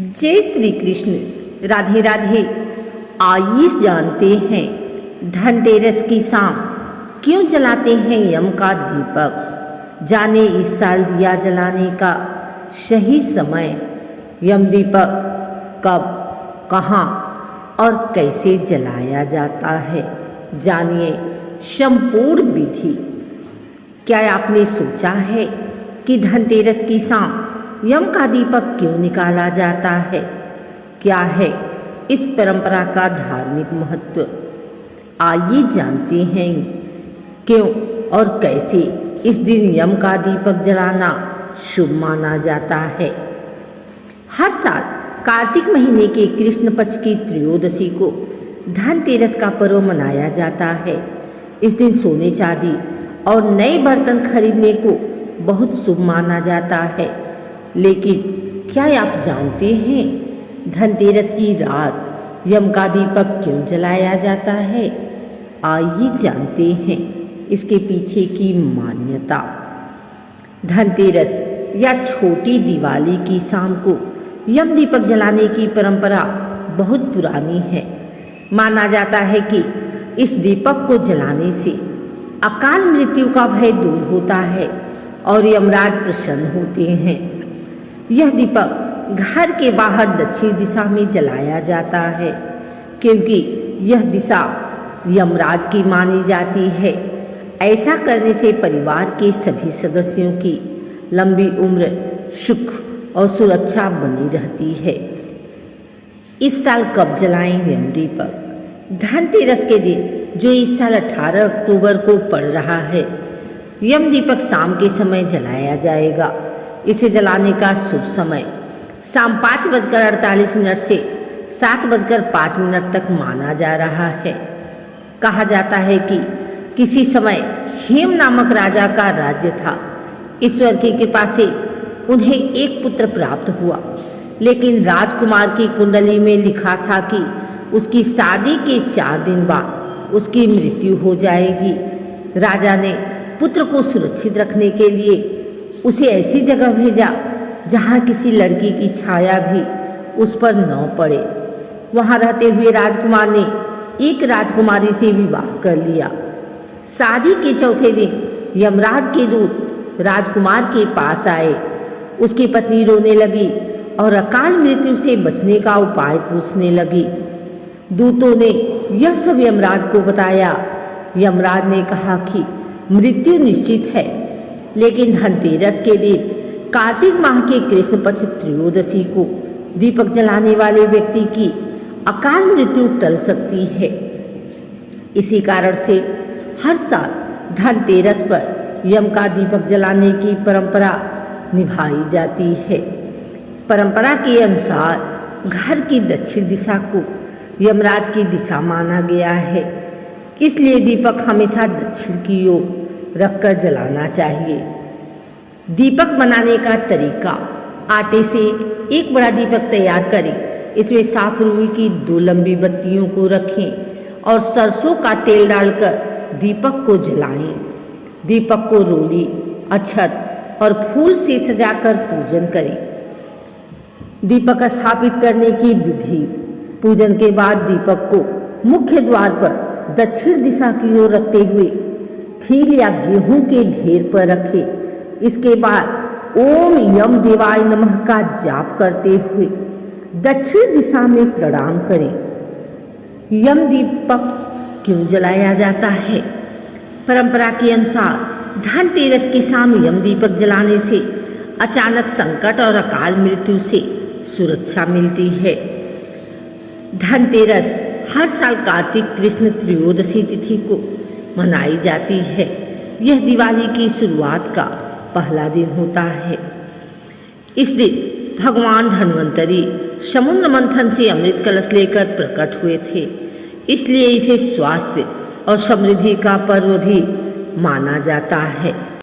जय श्री कृष्ण। राधे राधे। आइए जानते हैं धनतेरस की शाम क्यों जलाते हैं यम का दीपक। जाने इस साल दिया जलाने का सही समय। यम दीपक कब, कहाँ और कैसे जलाया जाता है, जानिए संपूर्ण विधि। क्या आपने सोचा है कि धनतेरस की शाम यम का दीपक क्यों निकाला जाता है? क्या है इस परंपरा का धार्मिक महत्व? आइए जानते हैं क्यों और कैसे इस दिन यम का दीपक जलाना शुभ माना जाता है। हर साल कार्तिक महीने के कृष्ण पक्ष की त्रयोदशी को धनतेरस का पर्व मनाया जाता है। इस दिन सोने चांदी और नए बर्तन खरीदने को बहुत शुभ माना जाता है। लेकिन क्या आप जानते हैं धनतेरस की रात यम का दीपक क्यों जलाया जाता है? आइए जानते हैं इसके पीछे की मान्यता। धनतेरस या छोटी दिवाली की शाम को यम दीपक जलाने की परंपरा बहुत पुरानी है। माना जाता है कि इस दीपक को जलाने से अकाल मृत्यु का भय दूर होता है और यमराज प्रसन्न होते हैं। यह दीपक घर के बाहर दक्षिण दिशा में जलाया जाता है क्योंकि यह दिशा यमराज की मानी जाती है। ऐसा करने से परिवार के सभी सदस्यों की लंबी उम्र, सुख और सुरक्षा बनी रहती है। इस साल कब जलाएं यम दीपक? धनतेरस के दिन जो इस साल 18 अक्टूबर को पड़ रहा है, यम दीपक शाम के समय जलाया जाएगा। इसे जलाने का शुभ समय शाम 5:48 से 7:05 तक माना जा रहा है। कहा जाता है कि किसी समय हेम नामक राजा का राज्य था। ईश्वर की कृपा से उन्हें एक पुत्र प्राप्त हुआ, लेकिन राजकुमार की कुंडली में लिखा था कि उसकी शादी के 4 दिन बाद उसकी मृत्यु हो जाएगी। राजा ने पुत्र को सुरक्षित रखने के लिए उसे ऐसी जगह भेजा जहाँ किसी लड़की की छाया भी उस पर न पड़े। वहाँ रहते हुए राजकुमार ने एक राजकुमारी से विवाह कर लिया। शादी के चौथे दिन यमराज के दूत राजकुमार के पास आए। उसकी पत्नी रोने लगी और अकाल मृत्यु से बचने का उपाय पूछने लगी। दूतों ने यह सब यमराज को बताया। यमराज ने कहा कि मृत्यु निश्चित है, लेकिन धनतेरस के दिन कार्तिक माह के कृष्ण पक्ष त्रयोदशी को दीपक जलाने वाले व्यक्ति की अकाल मृत्यु टल सकती है। इसी कारण से हर साल धनतेरस पर यम का दीपक जलाने की परंपरा निभाई जाती है। परंपरा के अनुसार घर की दक्षिण दिशा को यमराज की दिशा माना गया है, इसलिए दीपक हमेशा दक्षिण की ओर रखकर जलाना चाहिए। दीपक बनाने का तरीका। आटे से एक बड़ा दीपक तैयार करें। इसमें साफ रुई की 2 लंबी बत्तियों को रखें और सरसों का तेल डालकर दीपक को जलाएं। दीपक को रोली, अक्षत और फूल से सजाकर पूजन करें। दीपक स्थापित करने की विधि। पूजन के बाद दीपक को मुख्य द्वार पर दक्षिण दिशा की ओर रखते हुए खील या गेहूं के ढेर पर रखें। इसके बाद ओम यम देवाय नमः का जाप करते हुए दक्षिण दिशा में प्रणाम करें। यम दीपक क्यों जलाया जाता है? परंपरा के अनुसार धनतेरस की शाम यम दीपक जलाने से अचानक संकट और अकाल मृत्यु से सुरक्षा मिलती है। धनतेरस हर साल कार्तिक कृष्ण त्रयोदशी तिथि को मनाई जाती है। यह दिवाली की शुरुआत का पहला दिन होता है। इस दिन भगवान धन्वंतरी समुद्र मंथन से अमृत कलश लेकर प्रकट हुए थे, इसलिए इसे स्वास्थ्य और समृद्धि का पर्व भी माना जाता है।